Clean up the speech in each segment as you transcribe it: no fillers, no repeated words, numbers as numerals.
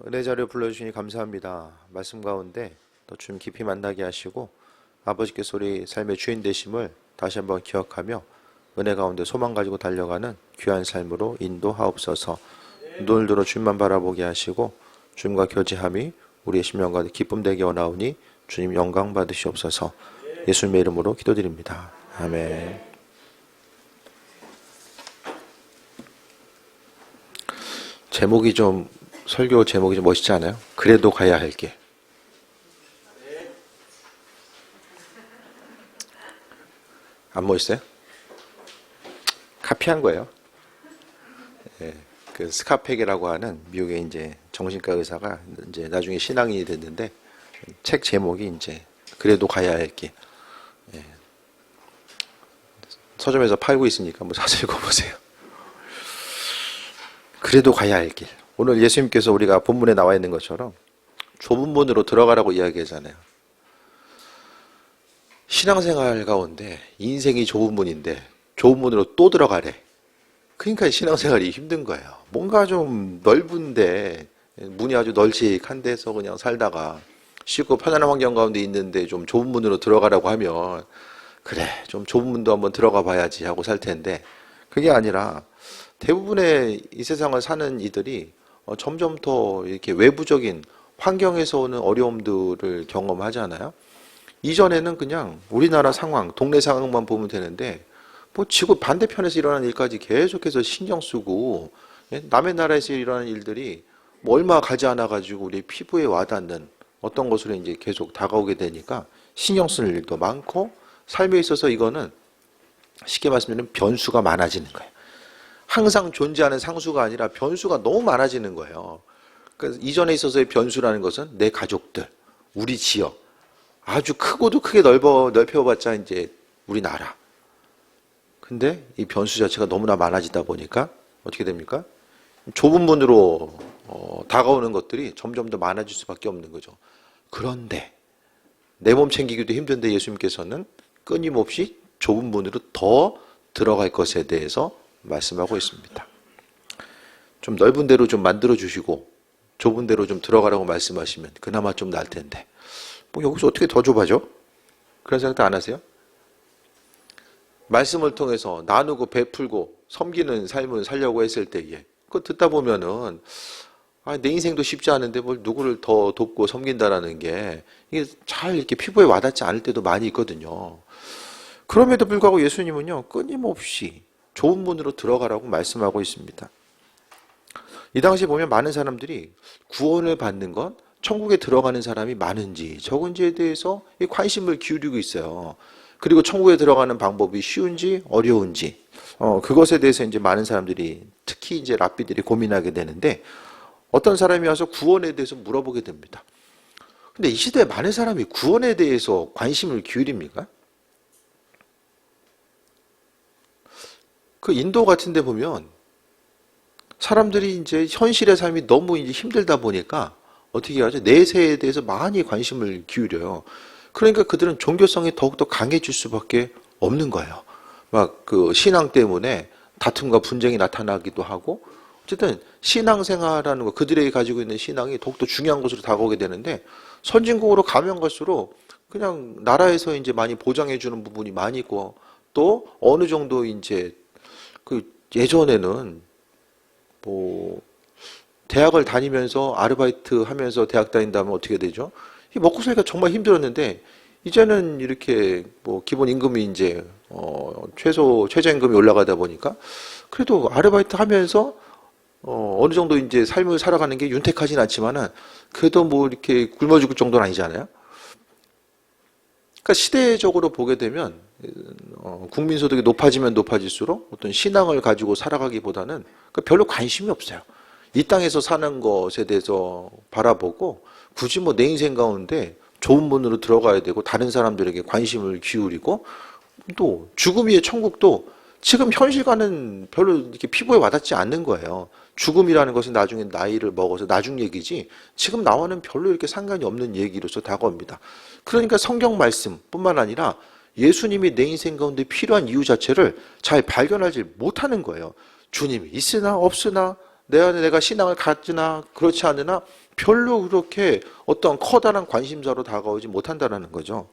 은혜 자료 불러주시니 감사합니다. 말씀 가운데 더 주님 깊이 만나게 하시고 아버지께서 우리 삶의 주인 되심을 다시 한번 기억하며 은혜 가운데 소망 가지고 달려가는 귀한 삶으로 인도하옵소서. 눈을 들어 주님만 바라보게 하시고 주님과 교제함이 우리의 심령과 기쁨 되게 원하오니 주님 영광 받으시옵소서. 예수님의 이름으로 기도드립니다. 아멘. 제목이 좀 설교 제목이 좀 멋있지 않아요? 그래도 가야 할 길. 안 멋있어요? 카피한 거예요. 예, 그 스카페게라고 하는 미국의 이제 정신과 의사가 이제 나중에 신앙인이 됐는데 책 제목이 이제 그래도 가야 할 길. 예. 서점에서 팔고 있으니까 한번 사서 읽어보세요. 그래도 가야 할 길. 오늘 예수님께서 우리가 본문에 나와 있는 것처럼 좁은 문으로 들어가라고 이야기하잖아요. 신앙생활 가운데 인생이 좁은 문인데 좁은 문으로 또 들어가래. 그러니까 신앙생활이 힘든 거예요. 뭔가 좀 넓은데 문이 아주 널찍한 데서 그냥 살다가 쉽고 편안한 환경 가운데 있는데 좀 좁은 문으로 들어가라고 하면 그래 좀 좁은 문도 한번 들어가 봐야지 하고 살 텐데 그게 아니라 대부분의 이 세상을 사는 이들이 점점 더 이렇게 외부적인 환경에서 오는 어려움들을 경험하잖아요. 이전에는 그냥 우리나라 상황, 동네 상황만 보면 되는데 뭐 지구 반대편에서 일어나는 일까지 계속해서 신경 쓰고 남의 나라에서 일어나는 일들이 뭐 얼마 가지 않아 가지고 우리 피부에 와닿는 어떤 것으로 이제 계속 다가오게 되니까 신경 쓰는 일도 많고 삶에 있어서 이거는 쉽게 말씀드리면 변수가 많아지는 거예요. 항상 존재하는 상수가 아니라 변수가 너무 많아지는 거예요. 그러니까 이전에 있어서의 변수라는 것은 내 가족들, 우리 지역, 아주 크고도 크게 넓혀봤자 이제 우리나라. 근데 이 변수 자체가 너무나 많아지다 보니까 어떻게 됩니까? 좁은 문으로 다가오는 것들이 점점 더 많아질 수밖에 없는 거죠. 그런데 내 몸 챙기기도 힘든데 예수님께서는 끊임없이 좁은 문으로 더 들어갈 것에 대해서 말씀하고 있습니다. 좀 넓은 데로 좀 만들어 주시고 좁은 데로 좀 들어가라고 말씀하시면 그나마 좀 나을 텐데 뭐 여기서 어떻게 더 좁아져? 그런 생각도 안 하세요? 말씀을 통해서 나누고 베풀고 섬기는 삶을 살려고 했을 때에 그거 듣다 보면은 내 인생도 쉽지 않은데 뭘 누구를 더 돕고 섬긴다라는 게 이게 잘 이렇게 피부에 와닿지 않을 때도 많이 있거든요. 그럼에도 불구하고 예수님은요 끊임없이 좁은 문으로 들어가라고 말씀하고 있습니다. 이 당시에 보면 많은 사람들이 구원을 받는 것, 천국에 들어가는 사람이 많은지 적은지에 대해서 관심을 기울이고 있어요. 그리고 천국에 들어가는 방법이 쉬운지 어려운지 그것에 대해서 이제 많은 사람들이 특히 이제 랍비들이 고민하게 되는데 어떤 사람이 와서 구원에 대해서 물어보게 됩니다. 근데 이 시대에 많은 사람이 구원에 대해서 관심을 기울입니까? 그 인도 같은 데 보면 사람들이 이제 현실의 삶이 너무 이제 힘들다 보니까 어떻게 하죠? 내세에 대해서 많이 관심을 기울여요. 그러니까 그들은 종교성이 더욱더 강해질 수밖에 없는 거예요. 막 그 신앙 때문에 다툼과 분쟁이 나타나기도 하고 어쨌든 신앙생활하는 거 그들이 가지고 있는 신앙이 더욱더 중요한 것으로 다가오게 되는데 선진국으로 가면 갈수록 그냥 나라에서 이제 많이 보장해 주는 부분이 많이 있고 또 어느 정도 이제 그 예전에는 뭐 대학을 다니면서 아르바이트 하면서 대학 다닌다면 어떻게 되죠? 먹고 살기가 정말 힘들었는데 이제는 이렇게 뭐 기본 임금이 이제 최저임금이 올라가다 보니까 그래도 아르바이트 하면서 어느 정도 이제 삶을 살아가는 게 윤택하진 않지만은 그래도 뭐 이렇게 굶어 죽을 정도는 아니잖아요. 그러니까 시대적으로 보게 되면 국민소득이 높아지면 높아질수록 어떤 신앙을 가지고 살아가기보다는 별로 관심이 없어요. 이 땅에서 사는 것에 대해서 바라보고 굳이 뭐 내 인생 가운데 좋은 문으로 들어가야 되고 다른 사람들에게 관심을 기울이고 또 죽음 위의 천국도 지금 현실과는 별로 이렇게 피부에 와닿지 않는 거예요. 죽음이라는 것은 나중에 나이를 먹어서 나중 얘기지 지금 나와는 별로 이렇게 상관이 없는 얘기로서 다가옵니다. 그러니까 성경 말씀뿐만 아니라 예수님이 내 인생 가운데 필요한 이유 자체를 잘 발견하지 못하는 거예요. 주님이 있으나 없으나 내가 신앙을 갖으나 그렇지 않으나 별로 그렇게 어떤 커다란 관심사로 다가오지 못한다는 거죠.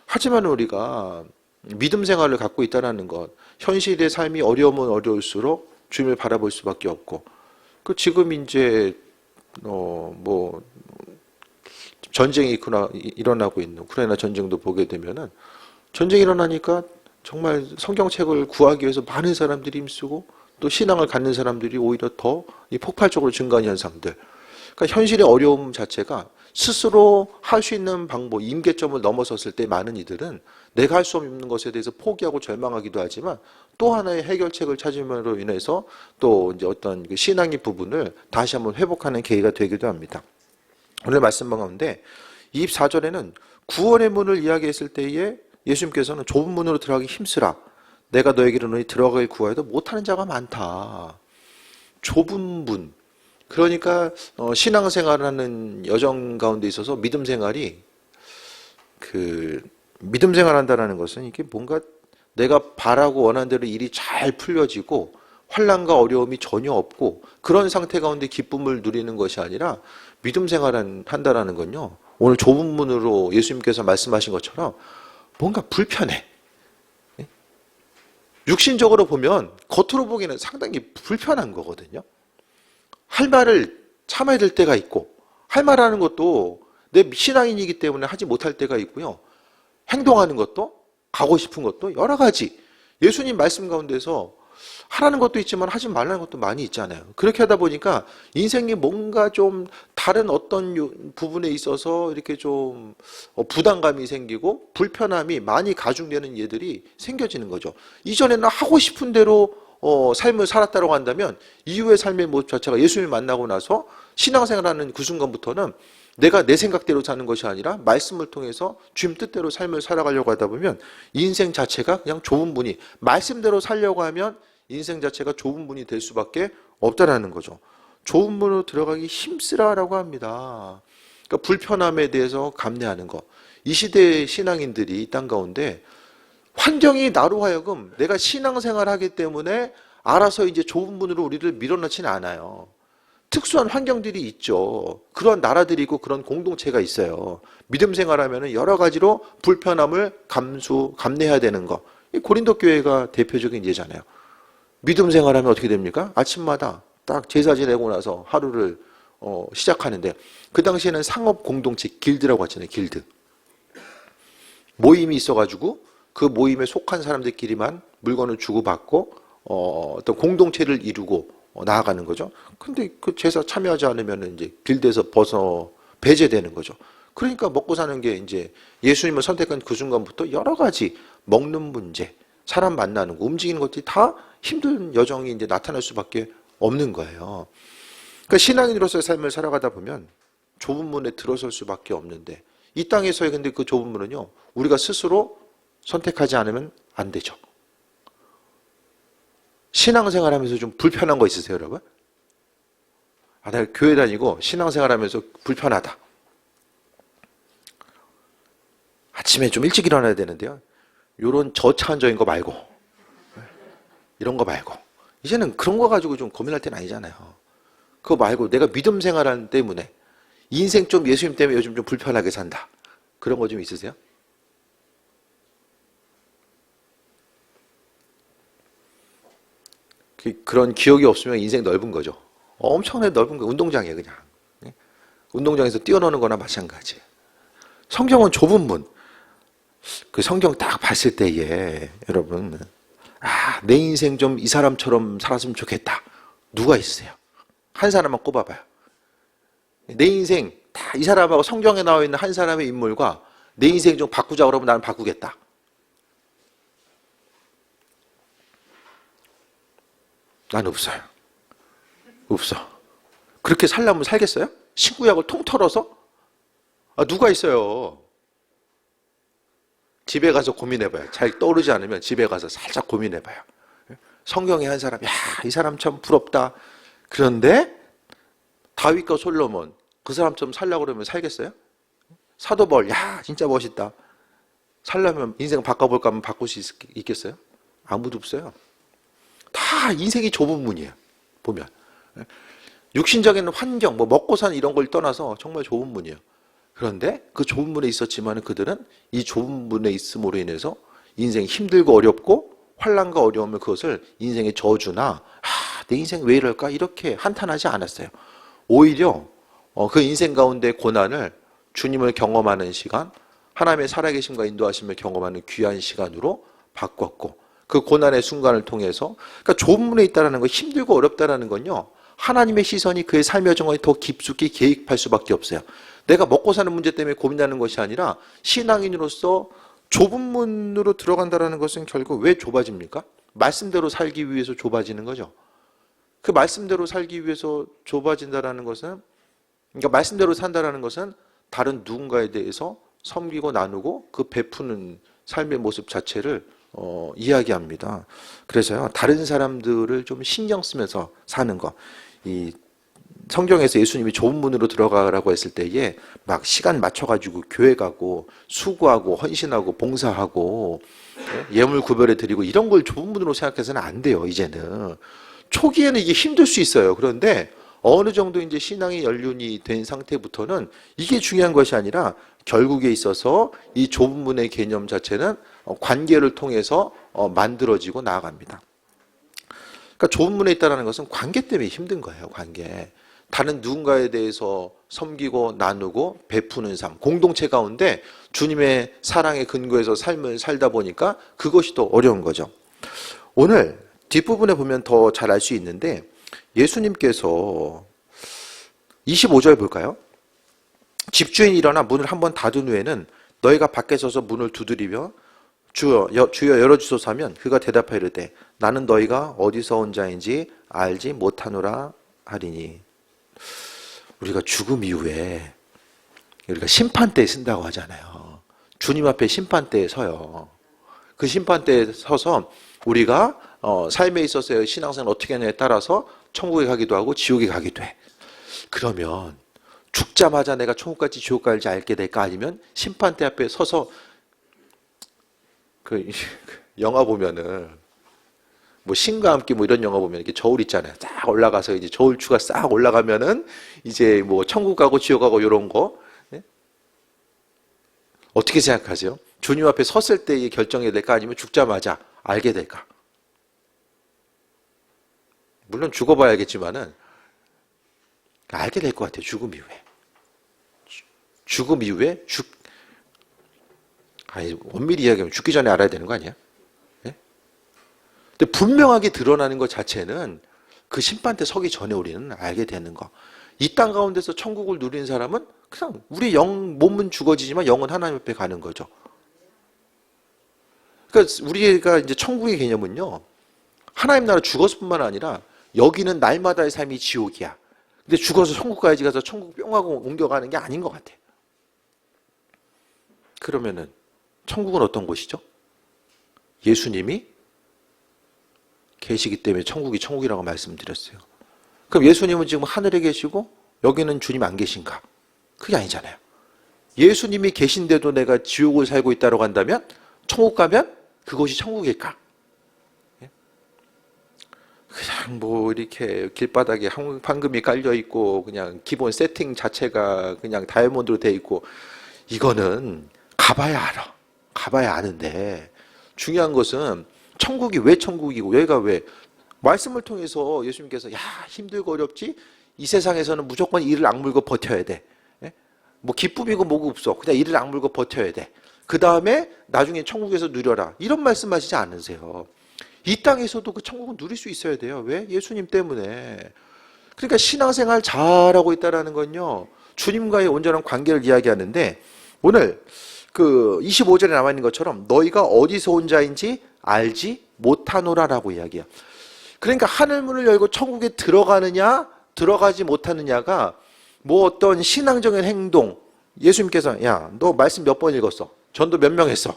하지만 우리가 믿음 생활을 갖고 있다는 것, 현실의 삶이 어려우면 어려울수록 주님을 바라볼 수밖에 없고, 그 지금 이제 뭐 전쟁이 일어나고 있는 우크라이나 전쟁도 보게 되면은 전쟁이 일어나니까 정말 성경책을 구하기 위해서 많은 사람들이 힘쓰고 또 신앙을 갖는 사람들이 오히려 더 폭발적으로 증가하는 현상들. 그러니까 현실의 어려움 자체가 스스로 할 수 있는 방법, 임계점을 넘어섰을 때 많은 이들은 내가 할 수 없는 것에 대해서 포기하고 절망하기도 하지만 또 하나의 해결책을 찾음으로 인해서 또 이제 어떤 신앙의 부분을 다시 한번 회복하는 계기가 되기도 합니다. 오늘 말씀 가운데 24절에는 구원의 문을 이야기했을 때에 예수님께서는 좁은 문으로 들어가기 힘쓰라. 내가 너에게 이르노니 들어가기 구하여도 못하는 자가 많다. 좁은 문. 그러니까 신앙생활하는 여정 가운데 있어서 믿음 생활이 믿음 생활한다는 것은 이게 뭔가 내가 바라고 원하는 대로 일이 잘 풀려지고 환난과 어려움이 전혀 없고 그런 상태 가운데 기쁨을 누리는 것이 아니라 믿음 생활한다라는 건요. 오늘 좁은 문으로 예수님께서 말씀하신 것처럼 뭔가 불편해. 육신적으로 보면 겉으로 보기에는 상당히 불편한 거거든요. 할 말을 참아야 될 때가 있고 할 말하는 것도 내 신앙인이기 때문에 하지 못할 때가 있고요. 행동하는 것도 가고 싶은 것도 여러 가지 예수님 말씀 가운데서 하라는 것도 있지만 하지 말라는 것도 많이 있잖아요. 그렇게 하다 보니까 인생이 뭔가 좀 다른 어떤 부분에 있어서 이렇게 좀 부담감이 생기고 불편함이 많이 가중되는 예들이 생겨지는 거죠. 이전에는 하고 싶은 대로 삶을 살았다고 한다면 이후의 삶의 모습 자체가 예수님을 만나고 나서 신앙생활하는 그 순간부터는 내가 내 생각대로 사는 것이 아니라 말씀을 통해서 주님 뜻대로 삶을 살아가려고 하다 보면 인생 자체가 그냥 좁은 문이 말씀대로 살려고 하면 인생 자체가 좁은 문이 될 수밖에 없다라는 거죠. 좁은 문으로 들어가기 힘쓰라라고 합니다. 그러니까 불편함에 대해서 감내하는 것. 이 시대의 신앙인들이 이 땅 가운데 환경이 나로 하여금 내가 신앙생활을 하기 때문에 알아서 이제 좁은 문으로 우리를 밀어넣지는 않아요. 특수한 환경들이 있죠. 그런 나라들이 있고 그런 공동체가 있어요. 믿음 생활하면 여러 가지로 불편함을 감내해야 되는 거. 이 고린도 교회가 대표적인 예잖아요. 믿음 생활하면 어떻게 됩니까? 아침마다 딱 제사 지내고 나서 하루를 시작하는데 그 당시에는 상업 공동체 길드라고 하잖아요. 길드. 모임이 있어가지고 그 모임에 속한 사람들끼리만 물건을 주고받고 어떤 공동체를 이루고 나아가는 거죠. 근데 그 제사 참여하지 않으면 이제 길드에서 배제되는 거죠. 그러니까 먹고 사는 게 이제 예수님을 선택한 그 순간부터 여러 가지 먹는 문제, 사람 만나는 거, 움직이는 것들이 다 힘든 여정이 이제 나타날 수밖에 없는 거예요. 그러니까 신앙인으로서의 삶을 살아가다 보면 좁은 문에 들어설 수밖에 없는데 이 땅에서의 근데 그 좁은 문은요, 우리가 스스로 선택하지 않으면 안 되죠. 신앙생활하면서 좀 불편한 거 있으세요, 여러분? 내가 교회 다니고 신앙생활하면서 불편하다. 아침에 좀 일찍 일어나야 되는데요. 이런 저차원적인 거 말고, 이런 거 말고, 이제는 그런 거 가지고 좀 고민할 때는 아니잖아요. 그거 말고 내가 믿음 생활하는 때문에 인생 좀 예수님 때문에 요즘 좀 불편하게 산다. 그런 거 좀 있으세요? 그런 기억이 없으면 인생 넓은 거죠. 엄청나게 넓은 거, 운동장이에요, 그냥. 운동장에서 뛰어노는 거나 마찬가지. 성경은 좁은 문. 그 성경 딱 봤을 때에, 여러분, 내 인생 좀 이 사람처럼 살았으면 좋겠다. 누가 있으세요? 한 사람만 꼽아봐요. 내 인생, 다 이 사람하고 성경에 나와 있는 한 사람의 인물과 내 인생 좀 바꾸자고 그러면 나는 바꾸겠다. 난 없어요. 없어. 그렇게 살려면 살겠어요? 신구약을 통 털어서? 누가 있어요? 집에 가서 고민해봐요. 잘 떠오르지 않으면 집에 가서 살짝 고민해봐요. 성경에 한 사람, 이 사람 참 부럽다. 그런데 다윗과 솔로몬, 그 사람처럼 살려고 그러면 살겠어요? 사도바울, 진짜 멋있다. 살려면 인생 바꿔볼까 하면 바꿀 수 있겠어요? 아무도 없어요. 다 인생이 좁은 문이에요. 보면. 육신적인 환경, 뭐 먹고 사는 이런 걸 떠나서 정말 좁은 문이에요. 그런데 그 좁은 문에 있었지만 그들은 이 좁은 문에 있음으로 인해서 인생이 힘들고 어렵고 환난과 어려움을 그것을 인생의 저주나 내 인생 왜 이럴까 이렇게 한탄하지 않았어요. 오히려 그 인생 가운데 고난을 주님을 경험하는 시간, 하나님의 살아계심과 인도하심을 경험하는 귀한 시간으로 바꿨고 그 고난의 순간을 통해서 그러니까 좁은 문에 있다는 거 힘들고 어렵다는 건요. 하나님의 시선이 그의 삶의 여정을 더 깊숙이 개입할 수밖에 없어요. 내가 먹고 사는 문제 때문에 고민하는 것이 아니라 신앙인으로서 좁은 문으로 들어간다는 것은 결국 왜 좁아집니까? 말씀대로 살기 위해서 좁아지는 거죠. 그 말씀대로 살기 위해서 좁아진다는 것은 그러니까 말씀대로 산다는 것은 다른 누군가에 대해서 섬기고 나누고 그 베푸는 삶의 모습 자체를 이야기합니다. 그래서요 다른 사람들을 좀 신경 쓰면서 사는 거. 이 성경에서 예수님이 좁은 문으로 들어가라고 했을 때에 막 시간 맞춰가지고 교회 가고 수고하고 헌신하고 봉사하고 예물 구별해 드리고 이런 걸 좁은 문으로 생각해서는 안 돼요. 이제는 초기에는 이게 힘들 수 있어요. 그런데 어느 정도 이제 신앙의 연륜이 된 상태부터는 이게 중요한 것이 아니라 결국에 있어서 이 좁은 문의 개념 자체는 관계를 통해서 만들어지고 나아갑니다. 그러니까 좁은 문에 있다는 것은 관계 때문에 힘든 거예요. 관계. 다른 누군가에 대해서 섬기고 나누고 베푸는 삶, 공동체 가운데 주님의 사랑의 근거에서 삶을 살다 보니까 그것이 더 어려운 거죠. 오늘 뒷부분에 보면 더 잘 알 수 있는데 예수님께서 25절 볼까요? 집주인이 일어나 문을 한번 닫은 후에는 너희가 밖에 서서 문을 두드리며 주여 열어주소서 하면 그가 대답하여 이르되 나는 너희가 어디서 온 자인지 알지 못하노라 하리니. 우리가 죽음 이후에 우리가 심판대에 쓴다고 하잖아요. 주님 앞에 심판대에 서요. 그 심판대에 서서 우리가 삶에 있어서의 신앙생활을 어떻게 하냐에 따라서 천국에 가기도 하고 지옥에 가기도 해. 그러면 죽자마자 내가 천국 갈지 지옥 갈지 알게 될까? 아니면 심판대 앞에 서서 그 영화 보면은 뭐 신과 함께 뭐 이런 영화 보면 이렇게 저울 있잖아요. 쫙 올라가서 이제 저울추가 싹 올라가면은 이제 뭐 천국 가고 지옥 가고 이런 거. 네? 어떻게 생각하세요? 주님 앞에 섰을 때에 결정해야 될까? 아니면 죽자마자 알게 될까? 물론 죽어봐야 알겠지만은 알게 될 것 같아요. 죽음 이후에. 죽음 이후에 엄밀히 이야기하면 죽기 전에 알아야 되는 거 아니야? 네? 근데 분명하게 드러나는 것 자체는 그 심판 때 서기 전에 우리는 알게 되는 거. 이 땅 가운데서 천국을 누리는 사람은 그냥 우리 몸은 죽어지지만 영은 하나님 앞에 가는 거죠. 그러니까 우리가 이제 천국의 개념은요. 하나님 나라 죽었을 뿐만 아니라 여기는 날마다의 삶이 지옥이야. 근데 죽어서 천국 가야지 가서 천국 뿅 하고 옮겨가는 게 아닌 것 같아. 그러면은 천국은 어떤 곳이죠? 예수님이 계시기 때문에 천국이 천국이라고 말씀드렸어요. 그럼 예수님은 지금 하늘에 계시고 여기는 주님 안 계신가? 그게 아니잖아요. 예수님이 계신데도 내가 지옥을 살고 있다고 한다면 천국 가면 그것이 천국일까? 그냥 뭐 이렇게 길바닥에 황금이 깔려 있고 그냥 기본 세팅 자체가 그냥 다이아몬드로 돼 있고 이거는 가봐야 알아. 가봐야 아는데 중요한 것은 천국이 왜 천국이고 여기가 왜 말씀을 통해서 예수님께서 야 힘들고 어렵지 이 세상에서는 무조건 이를 악물고 버텨야 돼. 뭐 기쁨이고 뭐고 없어. 그냥 이를 악물고 버텨야 돼. 그 다음에 나중에 천국에서 누려라. 이런 말씀하시지 않으세요. 이 땅에서도 그 천국은 누릴 수 있어야 돼요. 왜? 예수님 때문에. 그러니까 신앙생활 잘하고 있다는 건요. 주님과의 온전한 관계를 이야기하는데 오늘 그 25절에 나와 있는 것처럼 너희가 어디서 온 자인지 알지 못하노라라고 이야기해요. 그러니까 하늘문을 열고 천국에 들어가느냐 들어가지 못하느냐가 뭐 어떤 신앙적인 행동 예수님께서 야 너 말씀 몇 번 읽었어? 전도 몇 명 했어?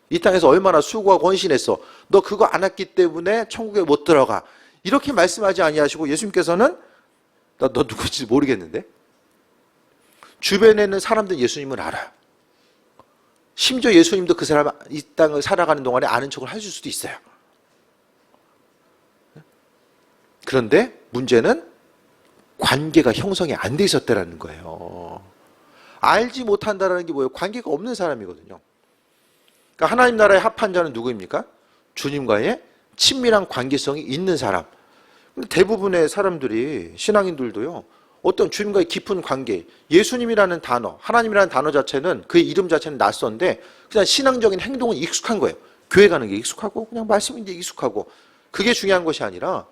이 땅에서 얼마나 수고하고 헌신했어? 너 그거 안 했기 때문에 천국에 못 들어가. 이렇게 말씀하지 아니하시고 예수님께서는 너 누구인지 모르겠는데 주변에 있는 사람들은 예수님을 알아요. 심지어 예수님도 그 사람 이 땅을 살아가는 동안에 아는 척을 하실 수도 있어요. 그런데 문제는 관계가 형성이 안 돼 있었다라는 거예요. 알지 못한다라는 게 뭐예요? 관계가 없는 사람이거든요. 그러니까 하나님 나라의 합한 자는 누구입니까? 주님과의 친밀한 관계성이 있는 사람. 근데 대부분의 사람들이, 신앙인들도요, 어떤 주님과의 깊은 관계, 예수님이라는 단어, 하나님이라는 단어 자체는, 그의 이름 자체는 낯선데 그냥 신앙적인 행동은 익숙한 거예요. 교회 가는 게 익숙하고 그냥 말씀인 게 익숙하고, 그게 중요한 것이 아니라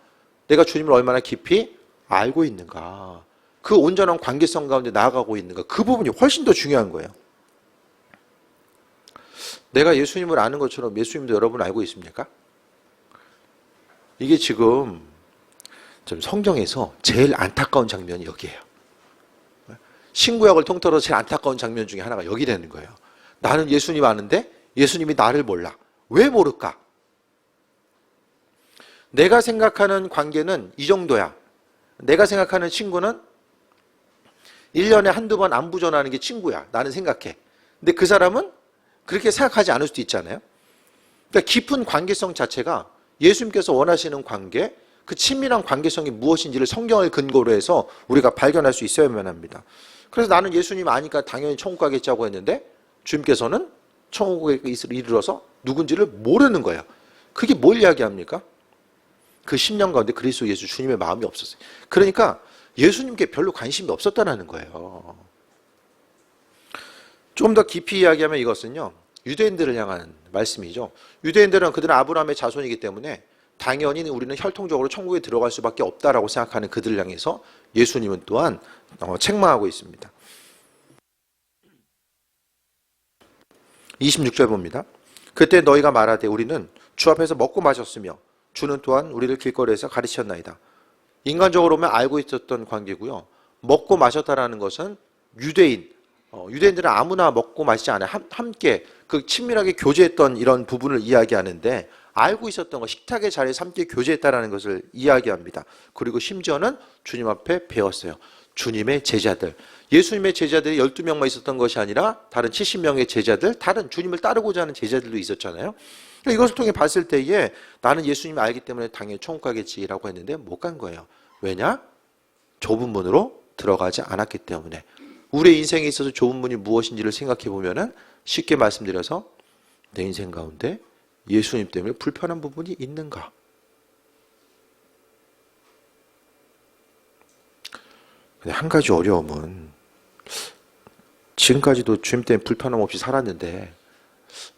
내가 주님을 얼마나 깊이 알고 있는가, 그 온전한 관계성 가운데 나아가고 있는가, 그 부분이 훨씬 더 중요한 거예요. 내가 예수님을 아는 것처럼 예수님도 여러분 알고 있습니까? 이게 지금 좀 성경에서 제일 안타까운 장면이 여기예요. 신구약을 통틀어서 제일 안타까운 장면 중에 하나가 여기 되는 거예요. 나는 예수님 아는데 예수님이 나를 몰라. 왜 모를까? 내가 생각하는 관계는 이 정도야. 내가 생각하는 친구는 1년에 한두 번 안부 전하는 게 친구야. 나는 생각해. 근데 그 사람은 그렇게 생각하지 않을 수도 있잖아요. 그러니까 깊은 관계성 자체가 예수님께서 원하시는 관계, 그 친밀한 관계성이 무엇인지를 성경을 근거로 해서 우리가 발견할 수 있어야만 합니다. 그래서 나는 예수님 아니까 당연히 천국 가겠자고 했는데 주님께서는 천국에 이르러서 누군지를 모르는 거예요. 그게 뭘 이야기합니까? 그 10년 가운데 그리스도 예수 주님의 마음이 없었어요. 그러니까 예수님께 별로 관심이 없었다는 거예요. 좀 더 깊이 이야기하면 이것은요, 유대인들을 향한 말씀이죠. 유대인들은 그들은 아브라함의 자손이기 때문에 당연히 우리는 혈통적으로 천국에 들어갈 수밖에 없다라고 생각하는 그들을 향해서 예수님은 또한 책망하고 있습니다. 26절 봅니다. 그때 너희가 말하되 우리는 주 앞에서 먹고 마셨으며 주는 또한 우리를 길거리에서 가르쳤나이다. 인간적으로 보면 알고 있었던 관계고요. 먹고 마셨다라는 것은 유대인들은 아무나 먹고 마시지 않아요. 함께 그 친밀하게 교제했던 이런 부분을 이야기하는데, 알고 있었던 것, 식탁의 자리에서 함께 교제했다라는 것을 이야기합니다. 그리고 심지어는 주님 앞에 배웠어요. 주님의 제자들, 예수님의 제자들이 12명만 있었던 것이 아니라 다른 70명의 제자들, 다른 주님을 따르고자 하는 제자들도 있었잖아요. 이것을 통해 봤을 때에 나는 예수님을 알기 때문에 당연히 천국 가겠지라고 했는데 못 간 거예요. 왜냐? 좁은 문으로 들어가지 않았기 때문에. 우리의 인생에 있어서 좁은 문이 무엇인지를 생각해 보면은, 쉽게 말씀드려서 내 인생 가운데 예수님 때문에 불편한 부분이 있는가? 근데 한 가지 어려움은, 지금까지도 주님 때문에 불편함 없이 살았는데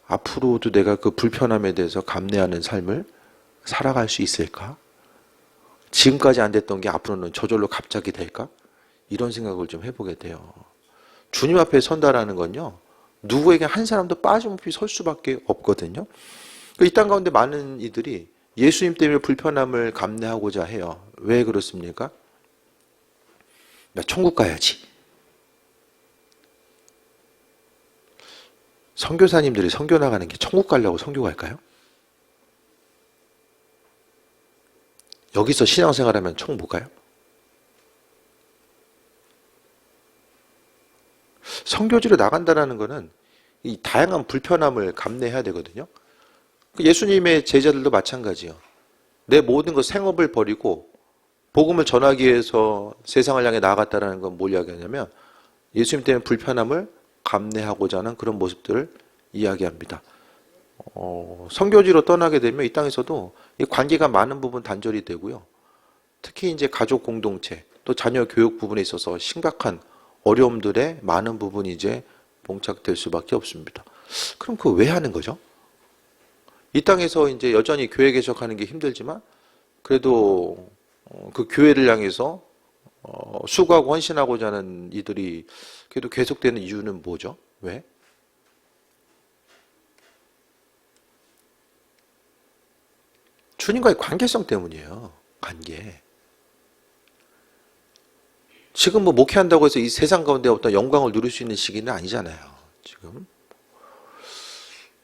앞으로도 내가 그 불편함에 대해서 감내하는 삶을 살아갈 수 있을까? 지금까지 안 됐던 게 앞으로는 저절로 갑자기 될까? 이런 생각을 좀 해보게 돼요. 주님 앞에 선다라는 건요, 누구에게 한 사람도 빠짐없이 설 수밖에 없거든요. 이 땅 가운데 많은 이들이 예수님 때문에 불편함을 감내하고자 해요. 왜 그렇습니까? 나 천국 가야지. 선교사님들이 선교 나가는 게 천국 가려고 선교 갈까요? 여기서 신앙생활하면 천국 못 가요? 선교지로 나간다는 것은 이 다양한 불편함을 감내해야 되거든요. 예수님의 제자들도 마찬가지예요. 내 모든 것, 생업을 버리고 복음을 전하기 위해서 세상을 향해 나아갔다는 건 뭘 이야기하냐면, 예수님 때문에 불편함을 감내하고자 하는 그런 모습들을 이야기합니다. 선교지로 떠나게 되면 이 땅에서도 이 관계가 많은 부분 단절이 되고요. 특히 이제 가족 공동체, 또 자녀 교육 부분에 있어서 심각한 어려움들의 많은 부분이 이제 봉착될 수밖에 없습니다. 그럼 그거 왜 하는 거죠? 이 땅에서 이제 여전히 교회 개척하는 게 힘들지만 그래도 그 교회를 향해서 수고하고 헌신하고자 하는 이들이 그래도 계속되는 이유는 뭐죠? 왜? 주님과의 관계성 때문이에요. 관계. 지금 뭐 목회한다고 해서 이 세상 가운데 어떤 영광을 누릴 수 있는 시기는 아니잖아요. 지금.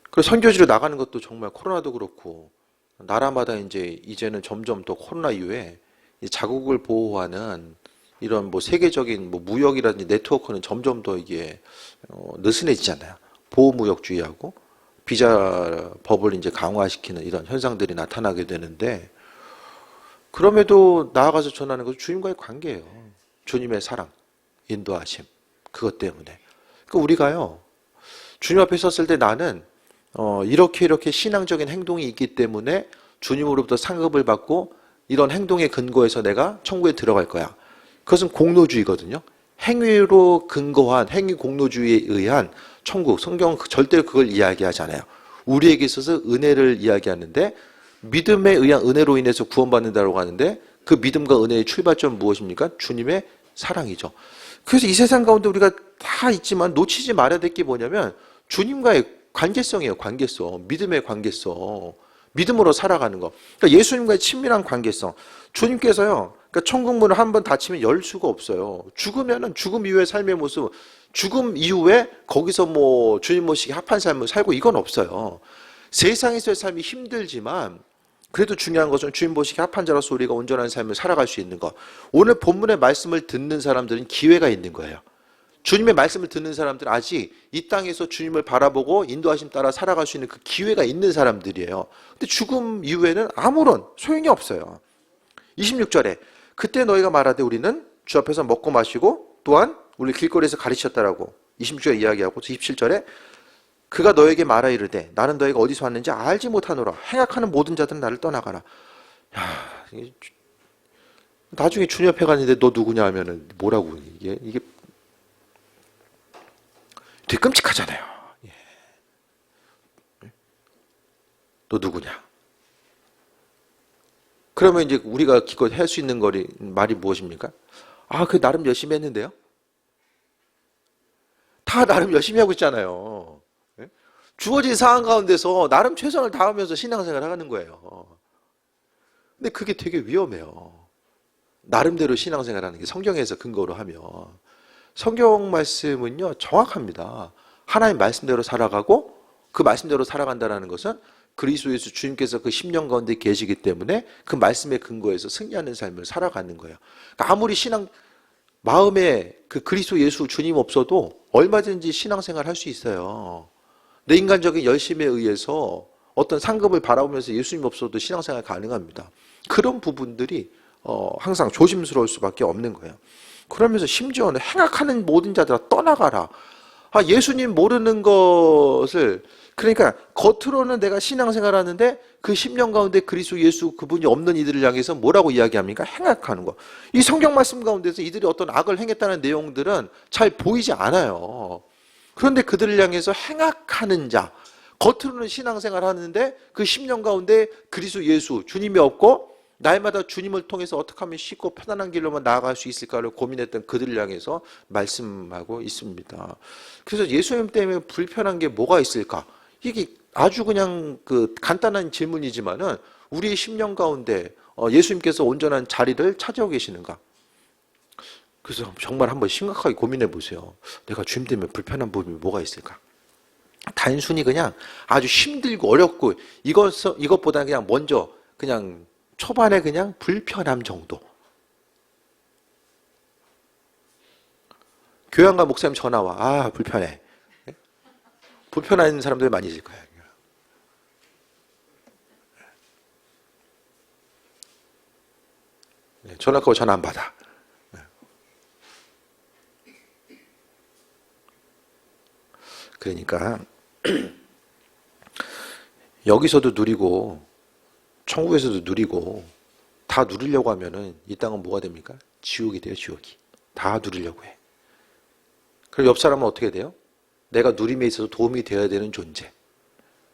그리고 선교지로 나가는 것도 정말 코로나도 그렇고, 나라마다 이제는 점점 또 코로나 이후에 자국을 보호하는 이런 뭐 세계적인 뭐 무역이라든지 네트워크는 점점 더 이게 느슨해지잖아요. 보호무역주의하고 비자 법을 이제 강화시키는 이런 현상들이 나타나게 되는데, 그럼에도 나아가서 전하는 것은 주님과의 관계예요. 주님의 사랑, 인도하심, 그것 때문에. 그러니까 우리가요, 주님 앞에 섰을 때 나는 이렇게 신앙적인 행동이 있기 때문에 주님으로부터 상급을 받고 이런 행동의 근거에서 내가 천국에 들어갈 거야. 그것은 공로주의거든요. 행위로 근거한 행위 공로주의에 의한 천국, 성경은 절대로 그걸 이야기하잖아요. 우리에게 있어서 은혜를 이야기하는데 믿음에 의한 은혜로 인해서 구원받는다고 하는데 그 믿음과 은혜의 출발점은 무엇입니까? 주님의 사랑이죠. 그래서 이 세상 가운데 우리가 다 있지만 놓치지 말아야 될 게 뭐냐면 주님과의 관계성이에요. 관계성. 믿음의 관계성. 믿음으로 살아가는 거. 그러니까 예수님과의 친밀한 관계성. 주님께서요. 그러니까 천국 문을 한번 닫히면 열 수가 없어요. 죽으면은 죽음 이후의 삶의 모습, 죽음 이후에 거기서 뭐 주님 모시기 합한 삶을 살고 이건 없어요. 세상에서의 삶이 힘들지만 그래도 중요한 것은 주님 보시기 합한 자로서 우리가 온전한 삶을 살아갈 수 있는 것. 오늘 본문의 말씀을 듣는 사람들은 기회가 있는 거예요. 주님의 말씀을 듣는 사람들은 아직 이 땅에서 주님을 바라보고 인도하심 따라 살아갈 수 있는 그 기회가 있는 사람들이에요. 근데 죽음 이후에는 아무런 소용이 없어요. 26절에 그때 너희가 말하되 우리는 주 앞에서 먹고 마시고 또한 우리 길거리에서 가르쳤다라고 26절에 이야기하고 27절에 그가 너에게 말하 이르되 나는 너희가 어디서 왔는지 알지 못하노라. 행악하는 모든 자들은 나를 떠나가라. 야, 나중에 주님 앞에 갔는데 너 누구냐 하면은 뭐라고 이게 되게 끔찍하잖아요. 너 누구냐? 그러면 이제 우리가 기껏 할 수 있는 말이 무엇입니까? 아, 그 나름 열심히 했는데요. 다 나름 열심히 하고 있잖아요. 주어진 상황 가운데서 나름 최선을 다하면서 신앙생활을 하는 거예요. 근데 그게 되게 위험해요. 나름대로 신앙생활하는 게 성경에서 근거로 하면. 성경 말씀은요, 정확합니다. 하나님 말씀대로 살아가고 그 말씀대로 살아간다는 것은 그리스도 예수 주님께서 그 10년 가운데 계시기 때문에 그 말씀의 근거에서 승리하는 삶을 살아가는 거예요. 그러니까 아무리 마음에 그 그리스도 예수 주님 없어도 얼마든지 신앙생활 할 수 있어요. 내 인간적인 열심에 의해서 어떤 상급을 바라보면서 예수님 없어도 신앙생활 가능합니다. 그런 부분들이 항상 조심스러울 수밖에 없는 거예요. 그러면서 심지어는 행악하는 모든 자들아 떠나가라. 아, 예수님 모르는 것을 그러니까 겉으로는 내가 신앙생활 하는데 그 10년 가운데 그리스도 예수 그분이 없는 이들을 향해서 뭐라고 이야기합니까? 행악하는 거. 이 성경 말씀 가운데서 이들이 어떤 악을 행했다는 내용들은 잘 보이지 않아요. 그런데 그들을 향해서 행악하는 자, 겉으로는 신앙생활 하는데 그 10년 가운데 그리스도 예수 주님이 없고 날마다 주님을 통해서 어떻게 하면 쉽고 편안한 길로만 나아갈 수 있을까를 고민했던 그들을 향해서 말씀하고 있습니다. 그래서 예수님 때문에 불편한 게 뭐가 있을까? 이게 아주 그냥 그 간단한 질문이지만은 우리의 10년 가운데 예수님께서 온전한 자리를 차지하고 계시는가? 그래서 정말 한번 심각하게 고민해 보세요. 내가 주님 때문에 불편한 부분이 뭐가 있을까? 단순히 그냥 아주 힘들고 어렵고 이것보다 그냥 먼저 그냥 초반에 그냥 불편함 정도. 교양과 목사님 전화 와. 아, 불편해. 불편한 사람들 많이 있을 거예요. 전화 끊고 전화 안 받아. 그러니까 여기서도 누리고 천국에서도 누리고 다 누리려고 하면은 이 땅은 뭐가 됩니까? 지옥이 돼요, 지옥이. 다 누리려고 해. 그럼 옆 사람은 어떻게 돼요? 내가 누림에 있어서 도움이 되어야 되는 존재.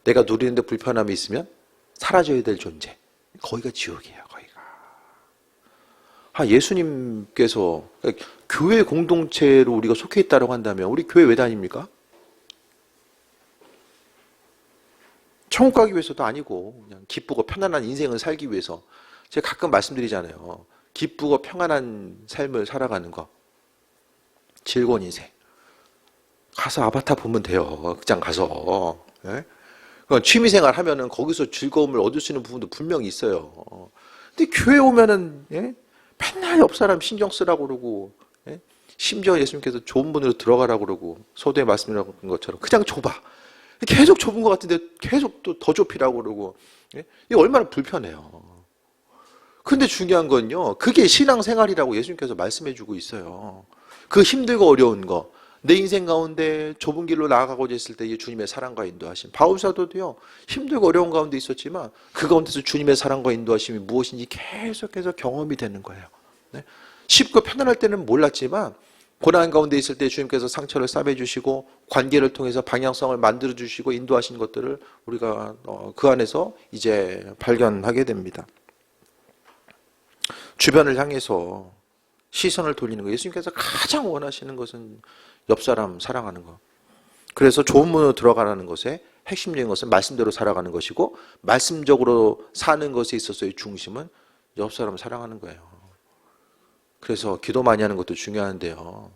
내가 누리는데 불편함이 있으면 사라져야 될 존재. 거기가 지옥이에요, 거기가. 예수님께서 그러니까 교회 공동체로 우리가 속해 있다고 한다면 우리 교회 왜 다닙니까? 천국 가기 위해서도 아니고 그냥 기쁘고 편안한 인생을 살기 위해서. 제가 가끔 말씀드리잖아요. 기쁘고 평안한 삶을 살아가는 거. 즐거운 인생. 가서 아바타 보면 돼요. 극장 가서. 예? 취미생활 하면은 거기서 즐거움을 얻을 수 있는 부분도 분명히 있어요. 근데 교회 오면은 예? 맨날 옆 사람 신경 쓰라고 그러고 예? 심지어 예수님께서 좁은 문으로 들어가라고 그러고 소도의 말씀이라는 것처럼 그냥 좁아. 계속 좁은 것 같은데 계속 또 더 좁히라고 그러고 예? 이게 얼마나 불편해요. 근데 중요한 건요, 그게 신앙생활이라고 예수님께서 말씀해 주고 있어요. 그 힘들고 어려운 거, 내 인생 가운데 좁은 길로 나아가고자 했을 때 주님의 사랑과 인도하심. 바울 사도도요, 힘들고 어려운 가운데 있었지만 그 가운데서 주님의 사랑과 인도하심이 무엇인지 계속해서 경험이 되는 거예요. 네? 쉽고 편안할 때는 몰랐지만 고난 가운데 있을 때 주님께서 상처를 싸매주시고 관계를 통해서 방향성을 만들어주시고 인도하신 것들을 우리가 그 안에서 이제 발견하게 됩니다. 주변을 향해서 시선을 돌리는 거. 예수님께서 가장 원하시는 것은 옆 사람 사랑하는 거. 그래서 좋은 문으로 들어가라는 것의 핵심적인 것은 말씀대로 살아가는 것이고, 말씀적으로 사는 것에 있어서의 중심은 옆 사람 사랑하는 거예요. 그래서 기도 많이 하는 것도 중요한데요,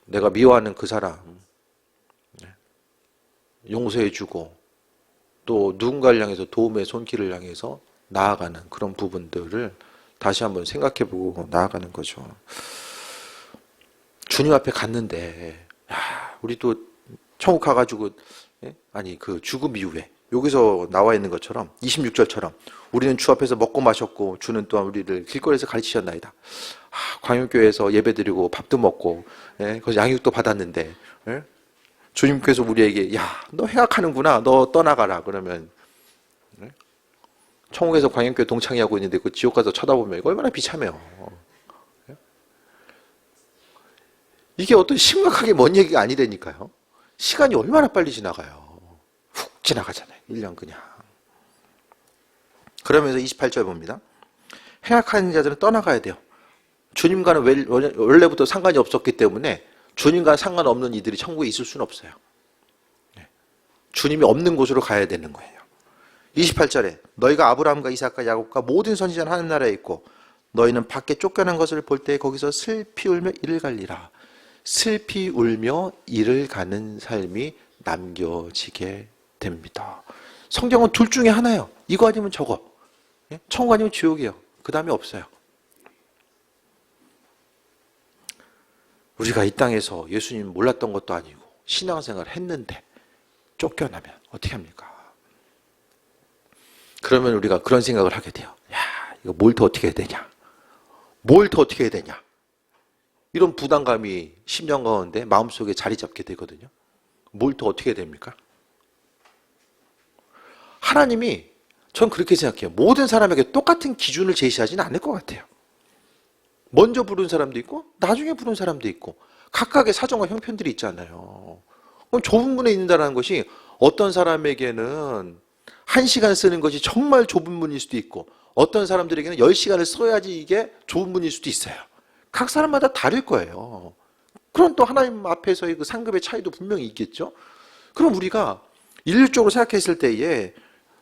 내가 미워하는 그 사람 용서해주고 또 누군가를 향해서 도움의 손길을 향해서 나아가는 그런 부분들을 다시 한번 생각해보고 나아가는 거죠. 주님 앞에 갔는데, 우리도 천국 가가지고, 아니, 그 죽음 이후에, 여기서 나와 있는 것처럼, 26절처럼, 우리는 주 앞에서 먹고 마셨고, 주는 또한 우리를 길거리에서 가르치셨나이다. 광역교회에서 예배 드리고, 밥도 먹고, 거기서 양육도 받았는데, 주님께서 우리에게, 야, 너 행악하는구나. 너 떠나가라. 그러면, 천국에서 광역교회 동창회하고 있는데 그 지옥 가서 쳐다보면 이거 얼마나 비참해요. 이게 어떤 심각하게 먼 얘기가 아니라니까요. 시간이 얼마나 빨리 지나가요. 훅 지나가잖아요. 1년 그냥. 그러면서 28절 봅니다. 행악하는 자들은 떠나가야 돼요. 주님과는 원래부터 상관이 없었기 때문에 주님과 상관없는 이들이 천국에 있을 수는 없어요. 주님이 없는 곳으로 가야 되는 거예요. 28절에 너희가 아브라함과 이삭과 야곱과 모든 선지자는 하는 나라에 있고 너희는 밖에 쫓겨난 것을 볼 때 거기서 슬피 울며 이를 갈리라. 슬피 울며 이를 가는 삶이 남겨지게 됩니다. 성경은 둘 중에 하나예요. 이거 아니면 저거. 천국 아니면 지옥이에요. 그 다음에 없어요. 우리가 이 땅에서 예수님 몰랐던 것도 아니고 신앙생활 했는데 쫓겨나면 어떻게 합니까? 그러면 우리가 그런 생각을 하게 돼요. 야, 이거 뭘 더 어떻게 해야 되냐? 뭘 더 어떻게 해야 되냐? 이런 부담감이 10년 가운데 마음속에 자리 잡게 되거든요. 뭘 더 어떻게 해야 됩니까? 하나님이, 전 그렇게 생각해요. 모든 사람에게 똑같은 기준을 제시하지는 않을 것 같아요. 먼저 부른 사람도 있고 나중에 부른 사람도 있고 각각의 사정과 형편들이 있잖아요. 그럼 좁은 문에 있는다는 것이 어떤 사람에게는 1시간 쓰는 것이 정말 좁은 문일 수도 있고 어떤 사람들에게는 10시간을 써야지 이게 좁은 문일 수도 있어요. 각 사람마다 다를 거예요. 그럼 또 하나님 앞에서의 그 상급의 차이도 분명히 있겠죠. 그럼 우리가 인류적으로 생각했을 때에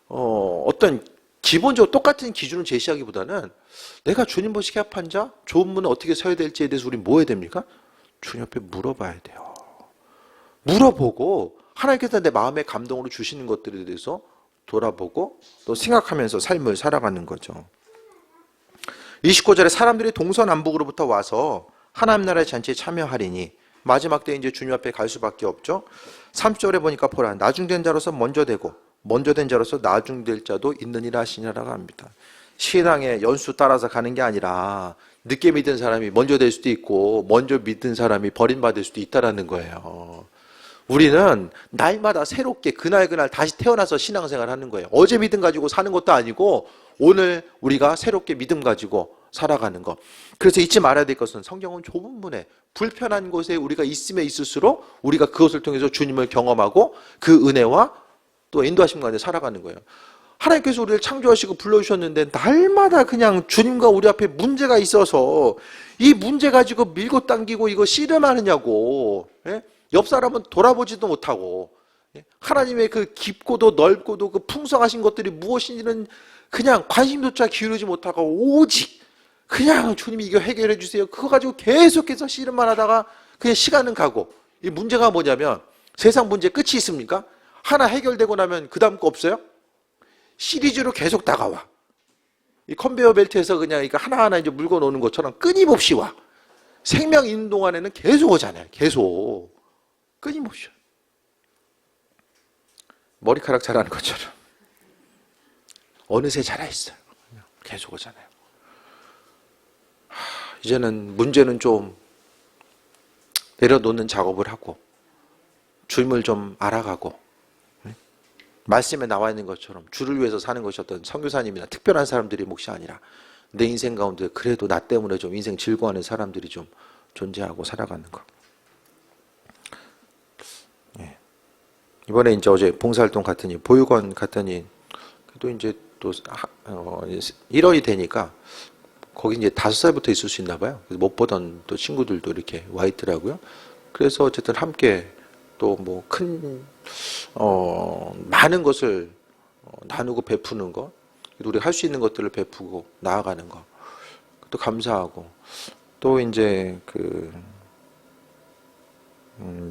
어떤 기본적으로 똑같은 기준을 제시하기보다는 내가 주님 보시기에 합한 자, 좁은 문에 어떻게 서야 될지에 대해서 우리 뭐 해야 됩니까? 주님 앞에 물어봐야 돼요. 물어보고 하나님께서 내 마음의 감동으로 주시는 것들에 대해서 돌아보고 또 생각하면서 삶을 살아가는 거죠. 29절에 사람들이 동서남북으로부터 와서 하나님 나라의 잔치에 참여하리니 마지막 때 이제 주님 앞에 갈 수밖에 없죠. 30절에 보니까 보라 나중된 자로서 먼저 되고 먼저 된 자로서 나중될 자도 있느니라 하시니라고 합니다. 신앙의 연수 따라서 가는 게 아니라 늦게 믿은 사람이 먼저 될 수도 있고 먼저 믿은 사람이 버림받을 수도 있다는 거예요. 우리는 날마다 새롭게 그날 다시 태어나서 신앙생활을 하는 거예요. 어제 믿음 가지고 사는 것도 아니고 오늘 우리가 새롭게 믿음 가지고 살아가는 것. 그래서 잊지 말아야 될 것은 성경은 좁은 문에 불편한 곳에 우리가 있음에 있을수록 우리가 그것을 통해서 주님을 경험하고 그 은혜와 또 인도하심 가운데 살아가는 거예요. 하나님께서 우리를 창조하시고 불러주셨는데 날마다 그냥 주님과 우리 앞에 문제가 있어서 이 문제 가지고 밀고 당기고 이거 씨름하느냐고. 옆 사람은 돌아보지도 못하고 하나님의 그 깊고도 넓고도 그 풍성하신 것들이 무엇인지는 그냥 관심조차 기울이지 못하고 오직 그냥 주님이 이거 해결해 주세요. 그거 가지고 계속해서 씨름만 하다가 그냥 시간은 가고 이 문제가 뭐냐면 세상 문제 끝이 있습니까? 하나 해결되고 나면 그 다음 거 없어요? 시리즈로 계속 다가와. 이 컨베이어 벨트에서 그냥 이거 하나하나 이제 물고 노는 것처럼 끊임없이 와. 생명 있는 동안에는 계속 오잖아요. 계속. 끊임없이. 머리카락 자라는 것처럼. 어느새 자라있어요. 계속 오잖아요. 이제는 문제는 좀 내려놓는 작업을 하고 주님을 좀 알아가고 말씀에 나와 있는 것처럼 주를 위해서 사는 것이 어떤 선교사님이나 특별한 사람들이 몫이 아니라 내 인생 가운데 그래도 나 때문에 좀 인생 즐거워하는 사람들이 좀 존재하고 살아가는 것. 이번에 이제 어제 봉사활동 갔더니 보육원 갔더니 또 이제 또 1월이 되니까 거기 이제 5살부터 있을 수 있나 봐요. 그래서 못 보던 또 친구들도 이렇게 와 있더라고요. 그래서 어쨌든 함께 또 뭐 큰 많은 것을 나누고 베푸는 것, 우리 할 수 있는 것들을 베푸고 나아가는 것, 또 감사하고 또 이제 그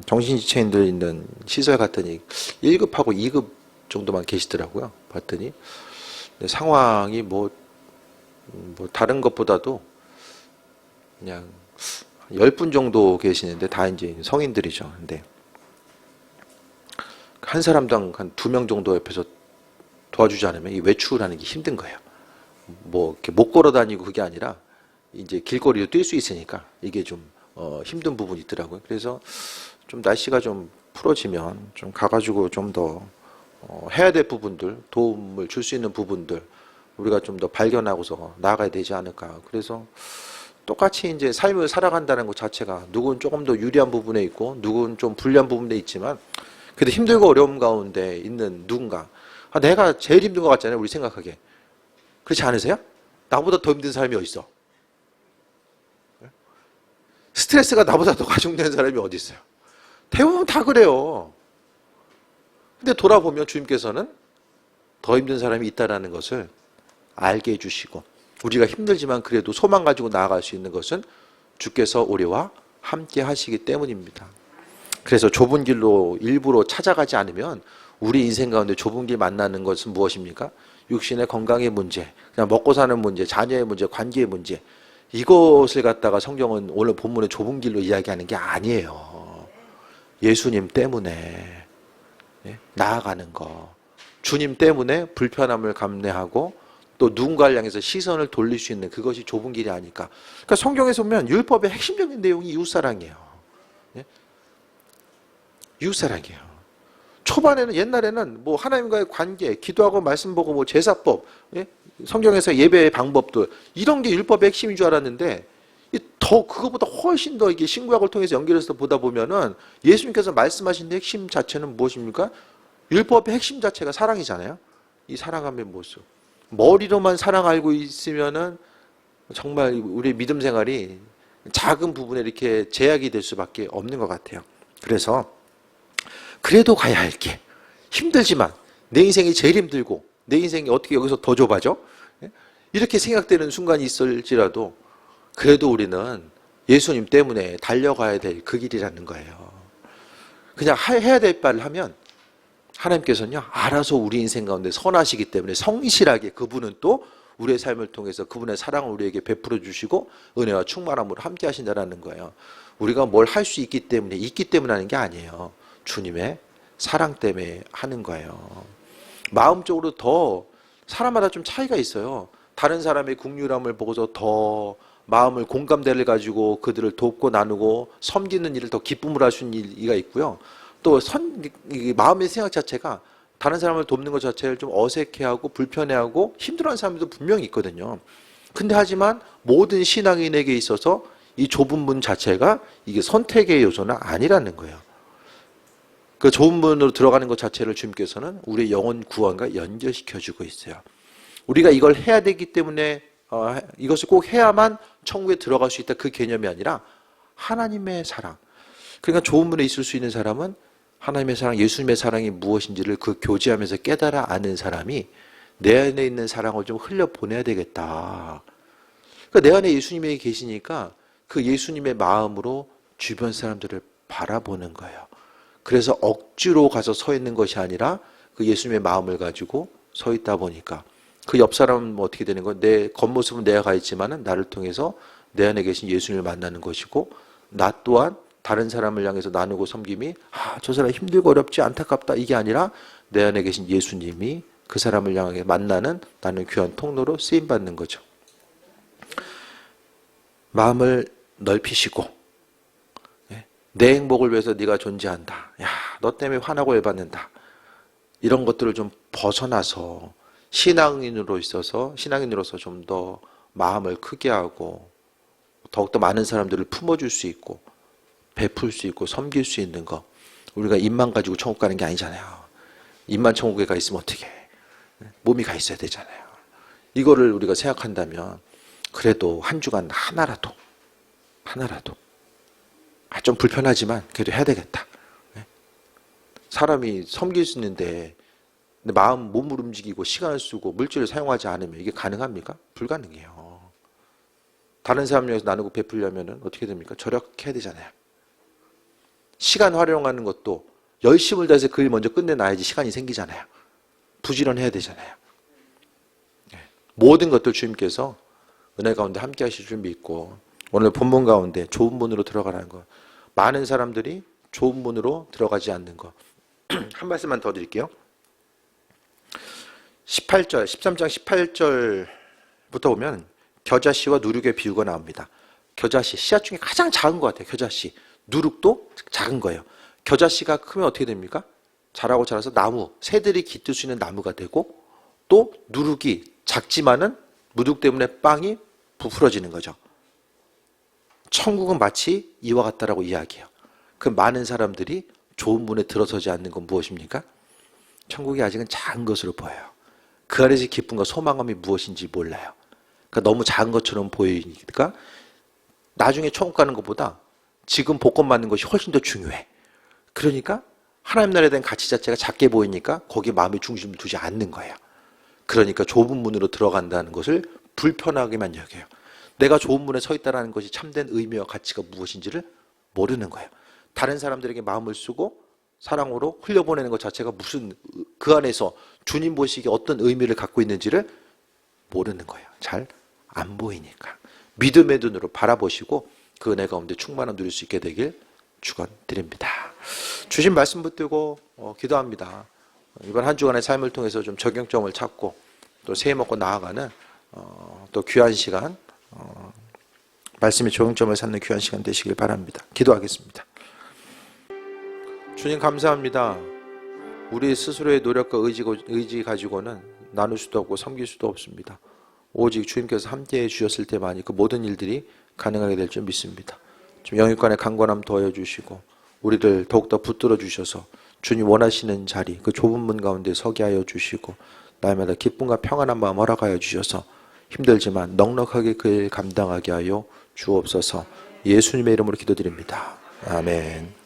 정신지체인들 있는 시설 갔더니 1급하고 2급 정도만 계시더라고요. 봤더니 상황이 뭐 다른 것보다도 그냥 10분 정도 계시는데 다 이제 성인들이죠. 근데 한 사람당 한 2명 정도 옆에서 도와주지 않으면 이 외출하는 게 힘든 거예요. 뭐 이렇게 못 걸어 다니고 그게 아니라 이제 길거리로 뛸 수 있으니까 이게 좀 힘든 부분이 있더라고요. 그래서 좀 날씨가 좀 풀어지면 좀 가가지고 좀 더 해야 될 부분들, 도움을 줄 수 있는 부분들 우리가 좀 더 발견하고서 나아가야 되지 않을까. 그래서 똑같이 이제 삶을 살아간다는 것 자체가 누구는 조금 더 유리한 부분에 있고 누구는 좀 불리한 부분에 있지만 그래도 힘들고 어려움 가운데 있는 누군가 내가 제일 힘든 것 같잖아요. 우리 생각하기에. 그렇지 않으세요? 나보다 더 힘든 사람이 어디 있어? 스트레스가 나보다 더 가중되는 사람이 어디 있어요? 대부분 다 그래요. 근데 돌아보면 주님께서는 더 힘든 사람이 있다는 것을 알게 해주시고 우리가 힘들지만 그래도 소망 가지고 나아갈 수 있는 것은 주께서 우리와 함께 하시기 때문입니다. 그래서 좁은 길로 일부러 찾아가지 않으면 우리 인생 가운데 좁은 길 만나는 것은 무엇입니까? 육신의 건강의 문제, 그냥 먹고 사는 문제, 자녀의 문제, 관계의 문제. 이것을 갖다가 성경은 오늘 본문의 좁은 길로 이야기하는 게 아니에요. 예수님 때문에 나아가는 거. 주님 때문에 불편함을 감내하고 또 누군가를 향해서 시선을 돌릴 수 있는 그것이 좁은 길이 아닐까. 그러니까 성경에서 보면 율법의 핵심적인 내용이 이웃사랑이에요. 이웃사랑이에요. 초반에는 옛날에는 뭐 하나님과의 관계, 기도하고 말씀 보고 뭐 제사법, 성경에서 예배의 방법들 이런 게 율법의 핵심인 줄 알았는데 더 그거보다 훨씬 더 이게 신구약을 통해서 연결해서 보다 보면은 예수님께서 말씀하신 핵심 자체는 무엇입니까? 율법의 핵심 자체가 사랑이잖아요. 이 사랑함의 모습. 머리로만 사랑 알고 있으면은 정말 우리 믿음 생활이 작은 부분에 이렇게 제약이 될 수밖에 없는 것 같아요. 그래서 그래도 가야 할 길. 힘들지만 내 인생이 제일 힘들고 내 인생이 어떻게 여기서 더 좁아져? 이렇게 생각되는 순간이 있을지라도 그래도 우리는 예수님 때문에 달려가야 될 그 길이라는 거예요. 그냥 해야 될 바를 하면 하나님께서는요 알아서 우리 인생 가운데 선하시기 때문에 성실하게 그분은 또 우리의 삶을 통해서 그분의 사랑을 우리에게 베풀어 주시고 은혜와 충만함으로 함께 하신다는 거예요. 우리가 뭘 할 수 있기 때문에 하는 게 아니에요. 주님의 사랑 때문에 하는 거예요. 마음적으로 더 사람마다 좀 차이가 있어요. 다른 사람의 국률함을 보고서 더 마음을 공감대를 가지고 그들을 돕고 나누고 섬기는 일을 더 기쁨으로 할 수 있는 일이 있고요. 또 마음의 생각 자체가 다른 사람을 돕는 것 자체를 좀 어색해하고 불편해하고 힘들어하는 사람들도 분명히 있거든요. 근데 하지만 모든 신앙인에게 있어서 이 좁은 문 자체가 이게 선택의 요소는 아니라는 거예요. 그 좁은 문으로 들어가는 것 자체를 주님께서는 우리의 영혼 구원과 연결시켜주고 있어요. 우리가 이걸 해야 되기 때문에 이것을 꼭 해야만 천국에 들어갈 수 있다 그 개념이 아니라 하나님의 사랑. 그러니까 좁은 문에 있을 수 있는 사람은 하나님의 사랑, 예수님의 사랑이 무엇인지를 그 교제하면서 깨달아 아는 사람이 내 안에 있는 사랑을 좀 흘려보내야 되겠다. 그러니까 내 안에 예수님이 계시니까 그 예수님의 마음으로 주변 사람들을 바라보는 거예요. 그래서 억지로 가서 서 있는 것이 아니라 그 예수님의 마음을 가지고 서 있다 보니까 그 옆 사람은 뭐 어떻게 되는 거예요? 내 겉모습은 내가 가 있지만은 나를 통해서 내 안에 계신 예수님을 만나는 것이고 나 또한 다른 사람을 향해서 나누고 섬김이 저 사람 힘들고 어렵지 안타깝다 이게 아니라 내 안에 계신 예수님이 그 사람을 향해 만나는 나는 귀한 통로로 쓰임받는 거죠. 마음을 넓히시고, 내 행복을 위해서 네가 존재한다. 야, 너 때문에 화나고 열받는다. 이런 것들을 좀 벗어나서 신앙인으로서 좀 더 마음을 크게 하고 더욱더 많은 사람들을 품어줄 수 있고 베풀 수 있고 섬길 수 있는 거. 우리가 입만 가지고 천국 가는 게 아니잖아요. 입만 천국에 가 있으면 어떻게 해? 몸이 가 있어야 되잖아요. 이거를 우리가 생각한다면 그래도 한 주간 하나라도 좀 불편하지만 그래도 해야 되겠다. 사람이 섬길 수 있는데 마음, 몸을 움직이고 시간을 쓰고 물질을 사용하지 않으면 이게 가능합니까? 불가능해요. 다른 사람 위해서 나누고 베풀려면 어떻게 됩니까? 절약해야 되잖아요. 시간 활용하는 것도 열심을 다해서 그 일 먼저 끝내놔야지 시간이 생기잖아요. 부지런해야 되잖아요. 모든 것들 주님께서 은혜 가운데 함께 하실 줄 믿고 오늘 본문 가운데 좁은 문으로 들어가라는 것. 많은 사람들이 좁은 문으로 들어가지 않는 것. 한 말씀만 더 드릴게요. 18절, 13장 18절부터 보면 겨자씨와 누룩의 비유가 나옵니다. 겨자씨, 씨앗 중에 가장 작은 것 같아요. 겨자씨. 누룩도 작은 거예요. 겨자씨가 크면 어떻게 됩니까? 자라고 자라서 나무, 새들이 깃들 수 있는 나무가 되고 또 누룩이 작지만은 무둑 때문에 빵이 부풀어지는 거죠. 천국은 마치 이와 같다라고 이야기해요. 그 많은 사람들이 좋은 문에 들어서지 않는 건 무엇입니까? 천국이 아직은 작은 것으로 보여요. 그 안에서 기쁨과 소망감이 무엇인지 몰라요. 그러니까 너무 작은 것처럼 보이니까 나중에 천국 가는 것보다 지금 복권 받는 것이 훨씬 더 중요해. 그러니까 하나님 나라에 대한 가치 자체가 작게 보이니까 거기에 마음의 중심을 두지 않는 거예요. 그러니까 좁은 문으로 들어간다는 것을 불편하게만 여겨요. 내가 좁은 문에 서 있다는 것이 참된 의미와 가치가 무엇인지를 모르는 거예요. 다른 사람들에게 마음을 쓰고 사랑으로 흘려보내는 것 자체가 무슨 그 안에서 주님 보시기에 어떤 의미를 갖고 있는지를 모르는 거예요. 잘 안 보이니까. 믿음의 눈으로 바라보시고 그 은혜 가운데 충만함 누릴 수 있게 되길 축원드립니다. 주신 말씀 붙들고 기도합니다. 이번 한 주간의 삶을 통해서 좀 적용점을 찾고 또 새해 먹고 나아가는 또 귀한 시간 말씀의 적용점을 찾는 귀한 시간 되시길 바랍니다. 기도하겠습니다. 주님 감사합니다. 우리 스스로의 노력과 의지 가지고는 나눌 수도 없고 섬길 수도 없습니다. 오직 주님께서 함께해 주셨을 때만이 그 모든 일들이 가능하게 될 줄 믿습니다. 좀 영육간의 강건함 더해 주시고 우리를 더욱더 붙들어 주셔서 주님 원하시는 자리 그 좁은 문 가운데 서게 하여 주시고 날마다 기쁨과 평안한 마음 허락하여 주셔서 힘들지만 넉넉하게 그 일 감당하게 하여 주옵소서. 예수님의 이름으로 기도드립니다. 아멘.